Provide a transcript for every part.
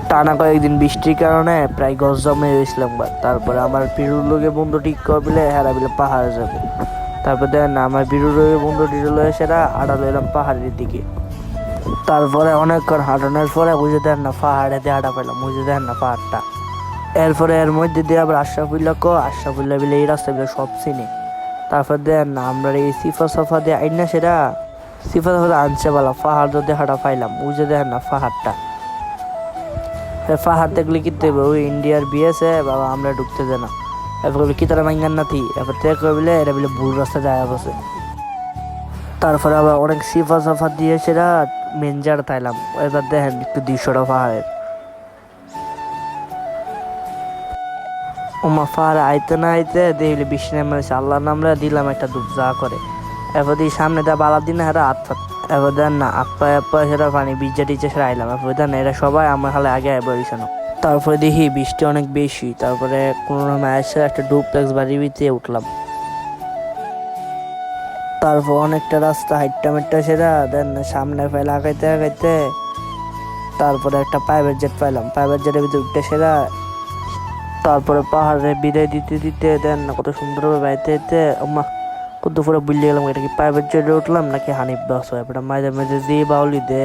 টানা কয়েকদিন বৃষ্টির কারণে প্রায় গজ জমে হয়েছিলাম। তারপরে আমার পিরুর লোকে বন্ধু ঠিক করবিলে হেরা বিলে পাহাড়ে যাব। তারপর দেন আমার পিরুর লোকে বন্ধু টিরুলো সেরা আড়াল এলাম পাহাড়ের দিকে। তারপরে অনেকক্ষণ হাঁটানোর পরে বুঝে দেন না পাহাড়ে দিয়ে হাঁটা পেলাম, বুঝে দেন না পাহাড়টা। এরপরে এর মধ্যে দিয়ে আবার আশরাফুল্লাহ বিলে এই রাস্তা বিলে সব চিনি। তারপর দেন না আমরা এই সিফা সফা দিয়ে আইন না সেটা সিফা সফা আনছে বলা পাহাড় যদি হাঁটা পাইলাম, বুঝে দেন না পাহাড়টা। পাহাড় দেখলে কি দেবে ওই ইন্ডিয়ার বিয়েছে বাবা আমরা ঢুকতে দে না। এরপর কি তারা মাইঙ্গান নাতি এরপর থেকে কবিলে এরা বিলে ভুল রাস্তা যায় বসে। তারপরে আবার অনেক সিফা সাফা দিয়ে সেরা মেনজার তাইলাম। এবার দেখেন একটু 200টা পাহাড়ের ওমা পাহাড়ে আইতে না আইতে দেখলে বৃষ্টি নেমে আল্লাহর নামরা দিলাম একটা ডুব যা করে। এরপর দিয়ে সামনে দেয় বালা দিন হারা হাত এবার দেন না আপা সেটা পানি বিজা টিচে সেরা আইলাম। এরপর দেন এরা সবাই আমার হালে আগে বলিসানো। তারপরে দেখি বৃষ্টি অনেক বেশি, তারপরে কোনো এসে একটা ডুপ্লেক্স বাড়ির ভিতরে উঠলাম। তারপর অনেকটা রাস্তা হাইটটা সেরা দেন সামনে ফেলে আগাইতে তারপরে একটা প্রাইভেট জেট পাইলাম। প্রাইভেট জেটের ভিতরে উঠতে সেরা তারপরে পাহাড়ে বিদায় দিতে দেন না কত সুন্দরভাবে বাইতে যেতে আমার কত পুরো বুঝলে গেলাম এটা কি প্রাইভেট জেটে উঠলাম নাকি হানিফ বাস হয়। এটা মাঝে দিয়ে বাউলি দে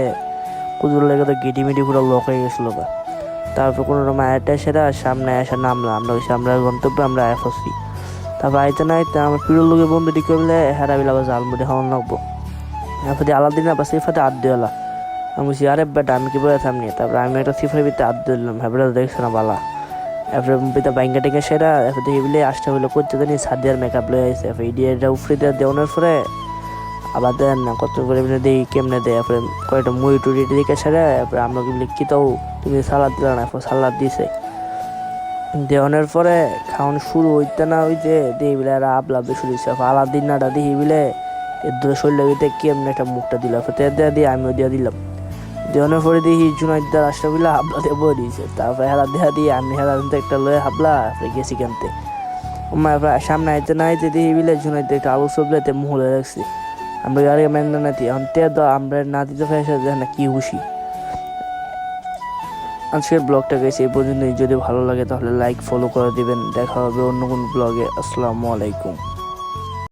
কুদুর লেগে তো গিটিমিটি পুরো লক হয়ে গেছিলো। তারপর কোনো মায়াটা সেরা সামনে এসে নামলাম। আমরা ওই আমরা গন্তব্যে আমরা এসছি। তারপর আইতে না আইতে আমার প্রিয় লোকের বন্ধুটি করলে হেরা বিলা বা জালমুড়ি খাওয়ান লাগবো। এরপর আলাদিন আবার সিফাতে আড্ডেওয়ালা আমি বলছি আরে বেটা আমি কি বলে থামনি। তারপরে আমি একটা সিফার ভিতরে আড্ডে দিলাম, হ্যাঁ দেখছে না বালা। এরপরে পিতা বাইঙ্গা টেকে সেরা এরপর দেখি বলে আসতে হইলো করতে জানি সাদিয়ার মেকআপ লয়ে আসছে। এরপর ইডিয়াটা উফরে দেওয়ানোর পরে আবার দেন না কত করে দিই কেমনে দেয়। এরপরে কয়েকটা মুড়ি টুড়ি দিকে সেরা এরপরে আমরা কি বলি কি তাও তুমি সালাদ দিলা না, এরপর সালাদ দিছে দেওয়ানোর পরে খাওয়ান শুরু হইতে না হইতে দেখি বলে আর আপলাবে শুরু হয়েছে। আলাদিন নাটা দেখি বলে এর দূরে শরীরের ভিতরে কেমনে একটা মুখটা দিল দেওয়া দিয়ে আমিও দিয়ে দিলাম। দেওয়ানোর পরে দেখি জুনাইদার আশরাফুল্লাহ হাবলা দিয়ে বই দিয়েছে। তারপরে হেলা দেওয়া দিয়ে আমি হেলা একটা লয়ে হাবলা গেছি কিনতে। সামনে আইতে না আইতে দেখি বলে জুনাইদের একটা আলু সবজিতে মুহলে রাখছি। আমরা গাড়ি মেন নাতি এখন তো আমরা নাতিতে ফেসে না কি খুশি। আজকের ব্লগটা গেছে এই পর্যন্তই। যদি ভালো লাগে তাহলে লাইক ফলো করে দিবেন। দেখা হবে অন্য কোনো ব্লগে। আসসালামু আলাইকুম।